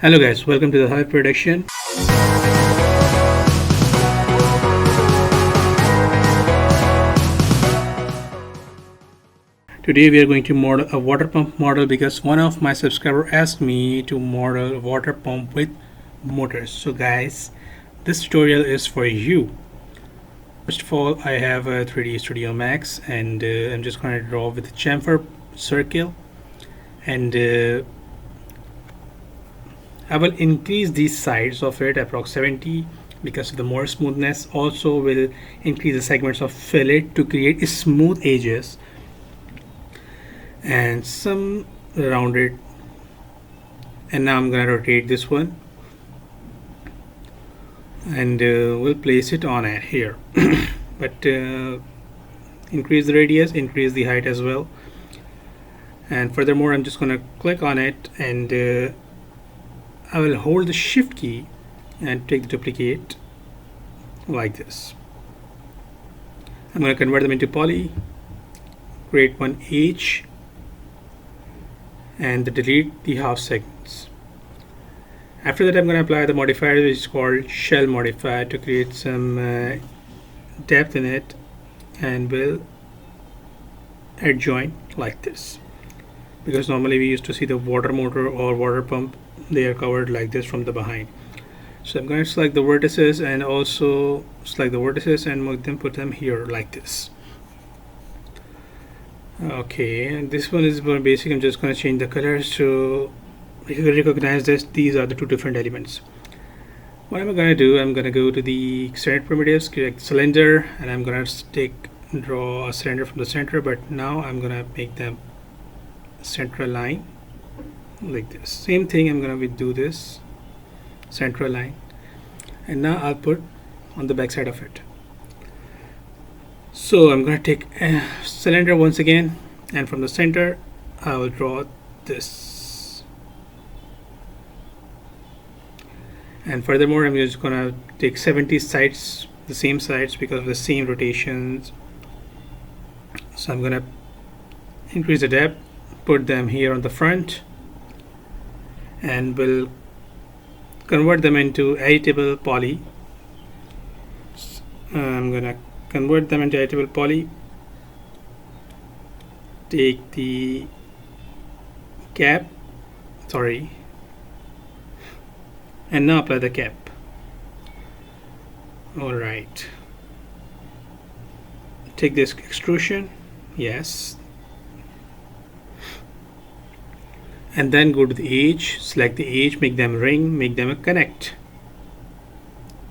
Hello guys, welcome to the High Production. Today we are going to model a water pump model because one of my subscribers asked me to model a water pump with motors. So guys, this tutorial is for you. First of all, I have a 3D Studio Max and I'm just going to draw with a chamfer circle, and I will increase these sides of it approx 70 because of the more smoothness. Also will increase the segments of fillet to create smooth edges and some rounded. And now I'm going to rotate this one and we'll place it on it here. But increase the radius, increase the height as well. And furthermore, I'm just going to click on it and I will hold the shift key and take the duplicate like this. I'm going to convert them into poly, create one each, and delete the half segments. After that, I'm going to apply the modifier which is called shell modifier to create some depth in it, and will adjoin like this, because normally we used to see the water motor or water pump, they are covered like this from the behind. So I'm going to select the vertices and also select the vertices and make them, put them here like this. Okay, and this one is more basic. I'm just going to change the colors so you can recognize this. These are the two different elements. What am I going to do? I'm going to go to the extended primitives, select cylinder, and I'm going to draw a cylinder from the center, but now I'm going to make them central line like this. Same thing, I'm going to do this central line, and now I'll put on the back side of it. So I'm going to take a cylinder once again, and from the center I will draw this. And furthermore, I'm just going to take 70 sides, the same sides, because of the same rotations. So I'm going to increase the depth, put them here on the front, and will convert them into editable poly. I'm gonna convert them into editable poly, take the cap, and now apply the cap. Alright, take this extrusion, yes, and then go to the edge, select the edge, make them ring, make them a connect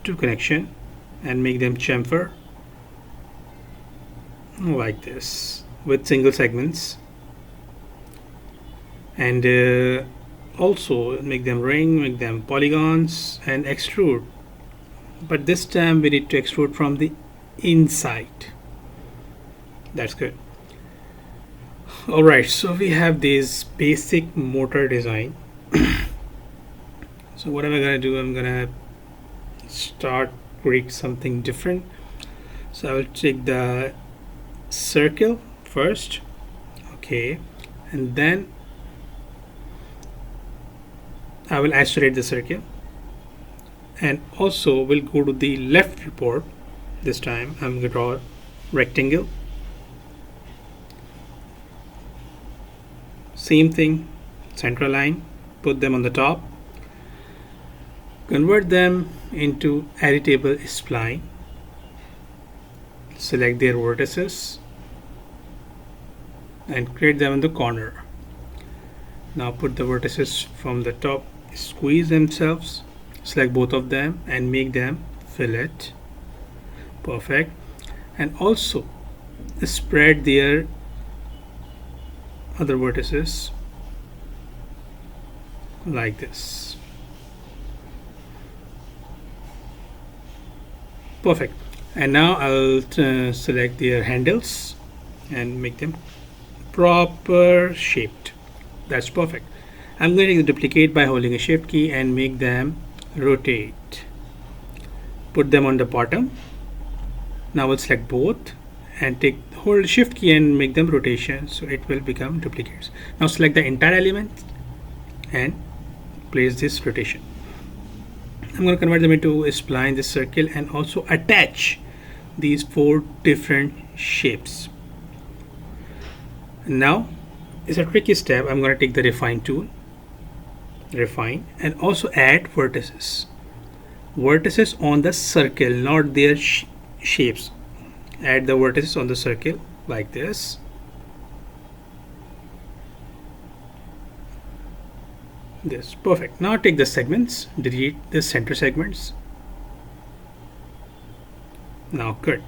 to connection, and make them chamfer like this with single segments, and also make them ring, make them polygons, and extrude, but this time we need to extrude from the inside. That's good. Alright, so we have this basic motor design. So what am I going to do? I'm going to create something different. So I will take the circle first, okay, and then I will isolate the circle, and also we'll go to the left viewport. This time I'm going to draw a rectangle. Same thing, central line, put them on the top, convert them into editable spline, select their vertices and create them in the corner. Now put the vertices from the top, squeeze themselves, select both of them and make them fillet. Perfect. And also spread their other vertices like this. Perfect. And now I'll select their handles and make them proper shaped. That's perfect. I'm going to duplicate by holding a shift key and make them rotate. Put them on the bottom. Now we'll select both and hold shift key and make them rotation, so it will become duplicates. Now select the entire element and place this rotation. I'm going to convert them into a spline, this circle, and also attach these 4 different shapes. Now it's a tricky step. I'm going to take the refine tool, refine, and also add vertices on the circle, not their shapes. Add the vertices on the circle like this. This, perfect. Now take the segments, delete the center segments. Now good.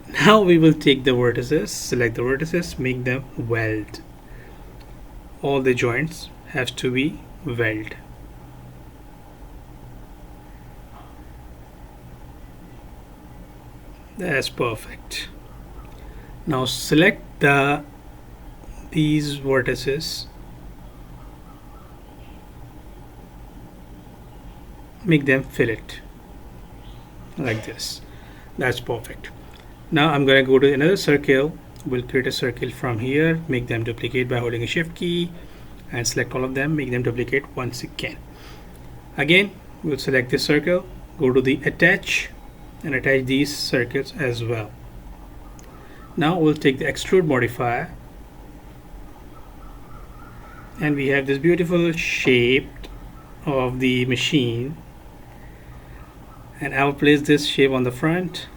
Now we will take the vertices, select the vertices, make them weld. All the joints have to be weld. That's perfect. Now select these vertices, make them fillet like this. That's perfect. Now I'm going to go to another circle. We'll create a circle from here, make them duplicate by holding a shift key and select all of them, make them duplicate once again. Again, we'll select this circle, go to the attach and attach these circles as well. Now we'll take the extrude modifier and we have this beautiful shape of the machine, and I will place this shape on the front.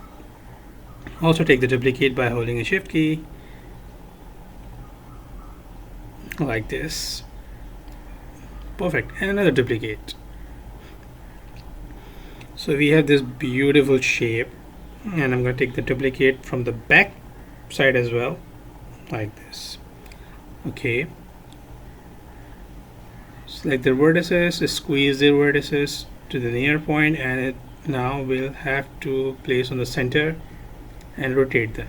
Also take the duplicate by holding a shift key like this. Perfect. And another duplicate. So we have this beautiful shape, and I'm going to take the duplicate from the back side as well like this. Okay, select the vertices, squeeze the vertices to the near point, and it now will have to place on the center and rotate them.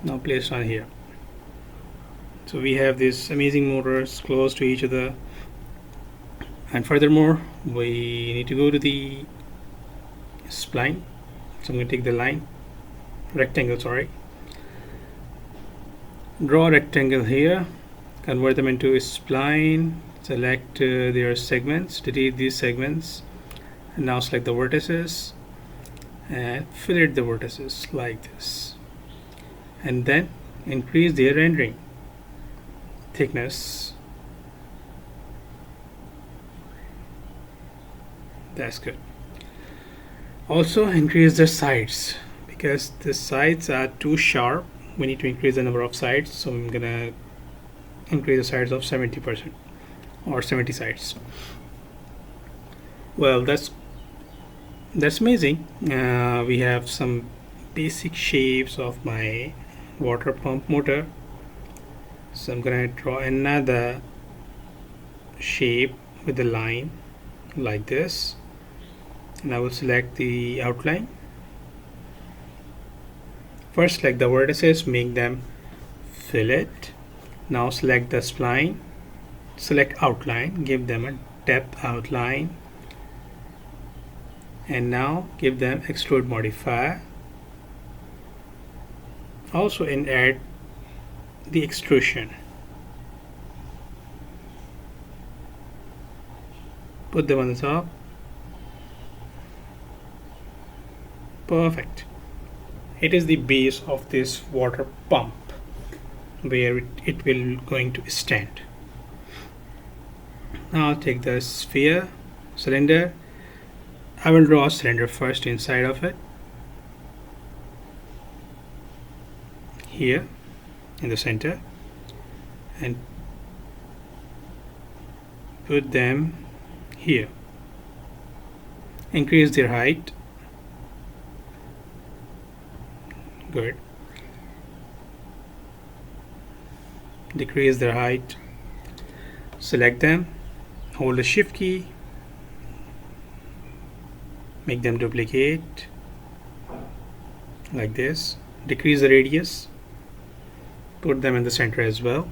Now place on here. So we have these amazing motors close to each other, and furthermore we need to go to the spline. So I'm going to take the line rectangle, draw a rectangle here, convert them into a spline, select their segments, delete these segments, and now select the vertices and fillet the vertices like this, and then increase their rendering thickness. That's good. Also increase the sides, because the sides are too sharp. We need to increase the number of sides, so I'm gonna increase the sides of 70% or 70 sides. Well, that's amazing. We have some basic shapes of my water pump motor. So I'm gonna draw another shape with a line like this, and I will select the outline. First select the vertices, make them fillet. Now select the spline, select outline, give them a depth outline, and now give them extrude modifier. Also add the extrusion. Put them on the top. Perfect. It is the base of this water pump where it will going to stand. Now I'll take the sphere, cylinder. I will draw a cylinder first inside of it, here in the center, and put them here. Increase their height. Good. Decrease their height. Select them, hold the shift key, make them duplicate like this. Decrease the radius, put them in the center as well,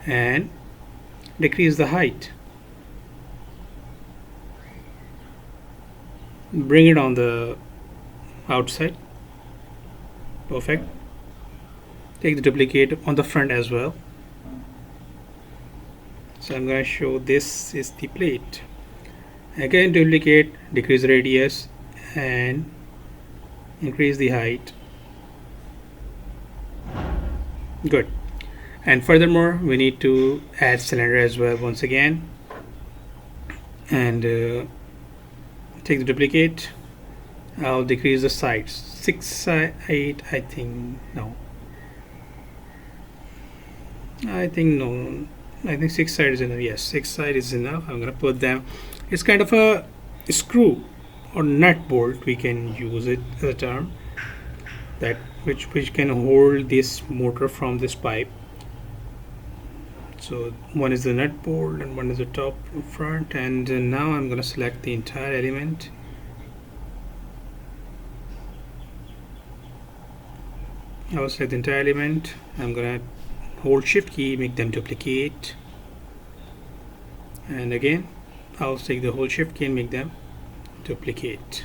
and decrease the height. Bring it on the outside. Perfect. Take the duplicate on the front as well. So I'm going to show this is the plate. Again, duplicate, decrease radius and increase the height. Good. And furthermore, we need to add cylinder as well once again. And take the duplicate. I'll decrease the sides. 6, 8, I think. No. I think no. I think 6 sides is enough. Yes, 6 sides is enough. I'm gonna put them. It's kind of a screw or nut bolt. We can use it as a term that which can hold this motor from this pipe. So one is the nut bolt and one is the top front. And now I'm gonna select the entire element. I will select the entire element. I'm gonna hold shift key, make them duplicate, and again I'll take the whole shift key and make them duplicate.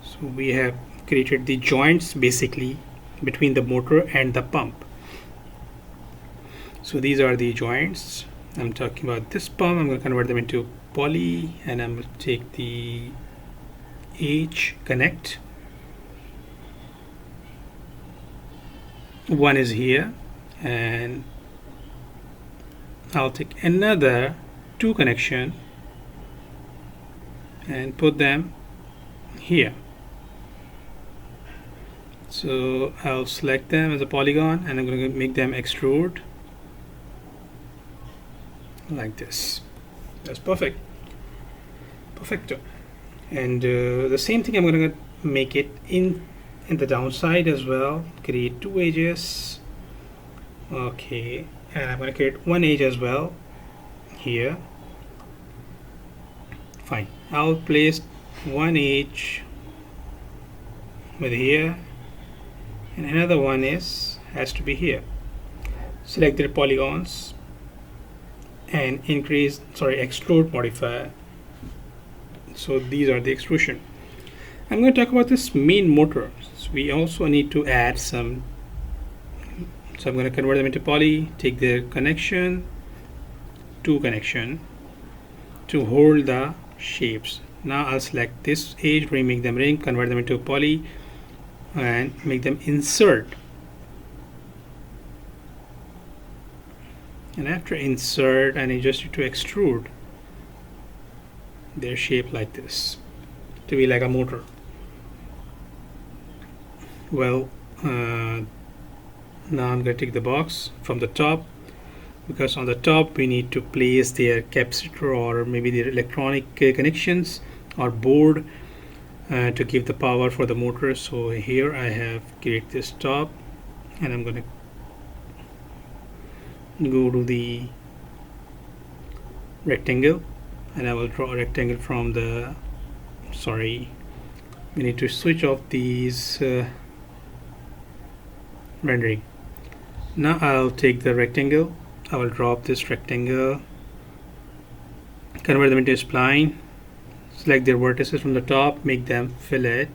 So we have created the joints basically between the motor and the pump. So these are the joints. I'm talking about this pump. I'm going to convert them into poly, and I'm going to take the H connect. One is here, and I'll take another 2 connection and put them here. So I'll select them as a polygon, and I'm going to make them extrude like this. That's perfect. Perfecto. And the same thing I'm going to make it in the downside as well. Create 2 edges. Okay, and I'm going to create 1 edge as well here. Fine. I'll place 1 edge with here, and another one has to be here. Select the polygons and extrude modifier. So these are the extrusion. I'm going to talk about this main motor. So we also need to add some. So I'm going to convert them into poly, take the connection, 2 connection to hold the shapes. Now I'll select this edge, make them ring, convert them into poly, and make them insert. And after insert, I need just to extrude their shape like this to be like a motor. Well, now I'm going to take the box from the top, because on the top we need to place their capacitor or maybe the electronic connections or board to give the power for the motor. So here I have created this top, and I'm going to go to the rectangle, and I will draw a rectangle from the we need to switch off these rendering. Now I'll take the rectangle, I will drop this rectangle, convert them into a spline, select their vertices from the top, make them fillet,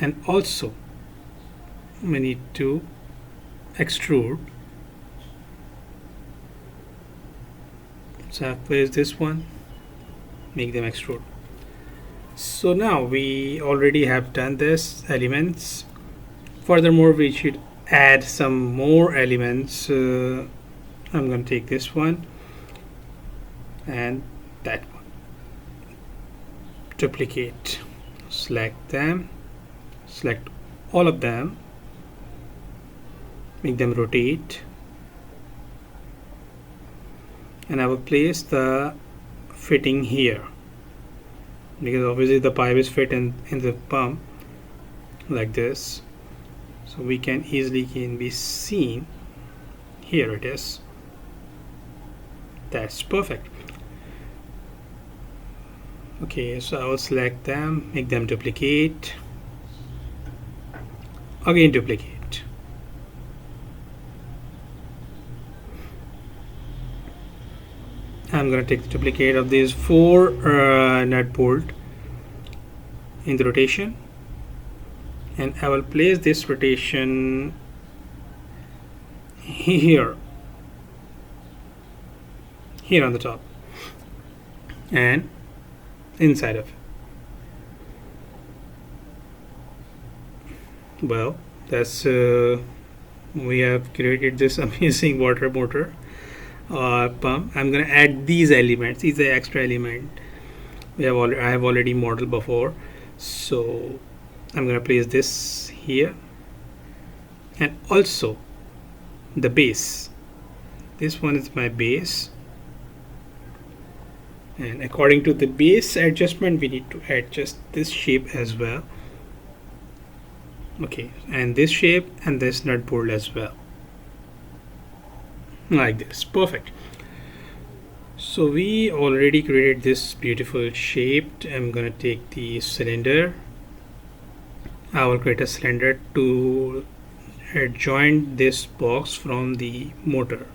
and also we need to extrude. So I've placed this one, make them extrude. So now we already have done this elements. Furthermore, we should add some more elements. I'm going to take this one and that one, duplicate, select them, select all of them, make them rotate, and I will place the fitting here, because obviously the pipe is fit in the pump like this, so we can easily be seen. Here it is. That's perfect. Okay, so I will select them, make them duplicate, again duplicate. I'm going to take the duplicate of these 4 nut bolt in the rotation, and I will place this rotation here on the top and inside of it. Well, that's we have created this amazing water motor pump. I'm gonna add these elements. These are extra element I have already modeled before, so I'm gonna place this here, and also the base. This one is my base, and according to the base adjustment we need to adjust this shape as well. Okay, and this shape and this nut bolt as well, like this. Perfect. So we already created this beautiful shape. I'm gonna take the cylinder. I will create a cylinder to adjoin this box from the motor.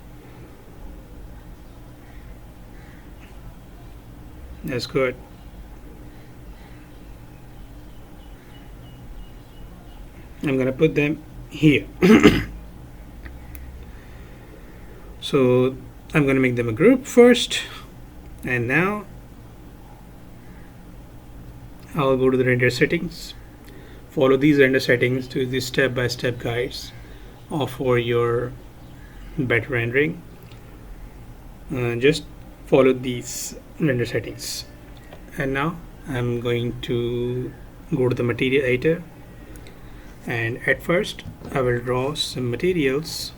That's good. I'm gonna put them here. So I'm gonna make them a group first, and now I'll go to the render settings. Follow these render settings to the step-by-step guides for your better rendering. Just follow these render settings. And now I'm going to go to the material editor, and at first I will draw some materials.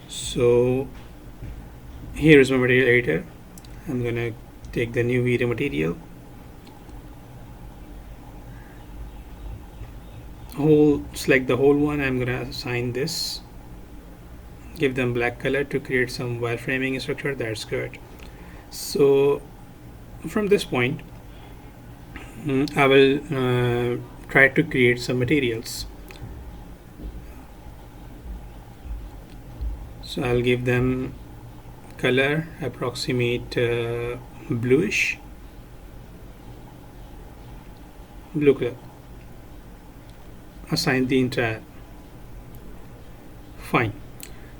So here is my material editor. I'm gonna take the new video material, select the whole one. I'm gonna assign this, give them black color to create some wireframing structure. That's good. So from this point I will try to create some materials. So I'll give them color approximate bluish, blue color. Assign the entire. Fine.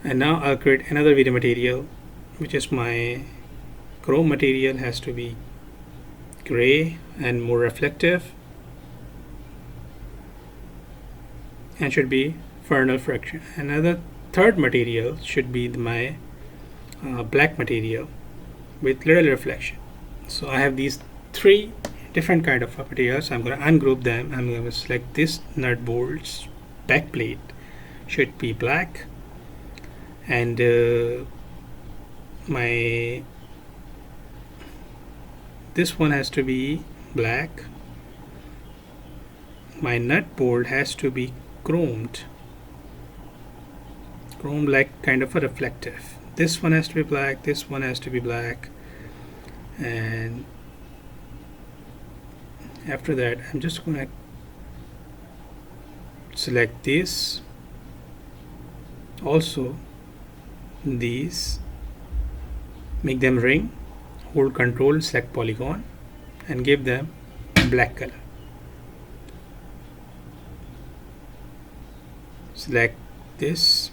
And now I'll create another video material, which is my chrome material. Has to be gray and more reflective, and should be Fresnel fraction. Another third material should be my black material with little reflection. So I have these three different kind of materials. I'm going to ungroup them. I'm going to select this nut bolts back plate should be black, and this one has to be black. My nut bolt has to be chrome like kind of a reflective. This one has to be black, this one has to be black, and after that I'm just going to select this, also these, make them ring, hold control, select polygon, and give them black color. Select this.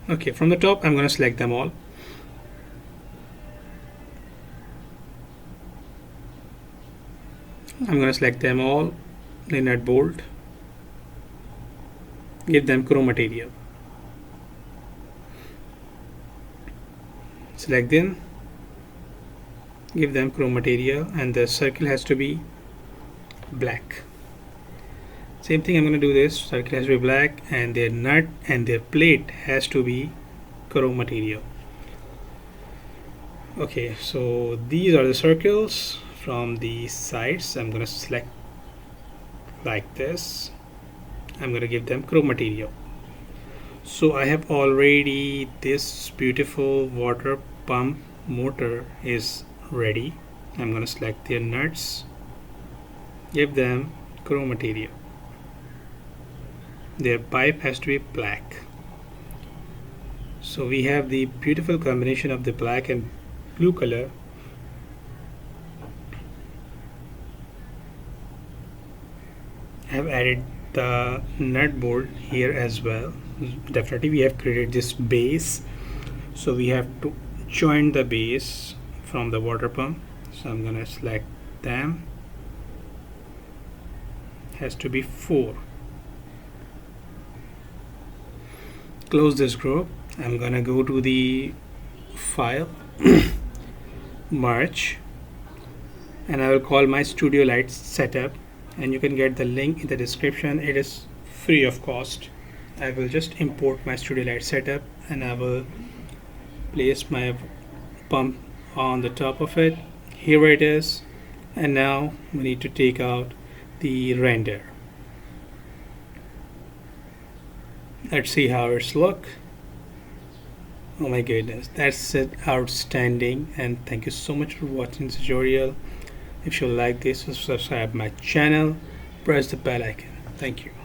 Okay, from the top I'm going to select them all. I'm going to select them all, the nut bolt, give them chrome material, select them, give them chrome material, and the circle has to be black. Same thing, I'm going to do this. Circle has to be black, and their nut and their plate has to be chrome material. Okay, so these are the circles from the sides. I'm going to select like this. I'm going to give them chrome material. So I have already this beautiful water pump motor is ready. I'm going to select their nuts, give them chrome material. Their pipe has to be black. So we have the beautiful combination of the black and blue color. the nut bolt here as well. Definitely we have created this base, so we have to join the base from the water pump. So I'm gonna select them. Has to be 4. Close this group. I'm gonna go to the file merge, and I will call my studio light setup, and you can get the link in the description. It is free of cost. I will just import my studio light setup, and I will place my pump on the top of it. Here it is, and now we need to take out the render. Let's see how it's look. Oh my goodness, that's it, outstanding. And thank you so much for watching this tutorial. If you like this, subscribe my channel, press the bell icon. Thank you.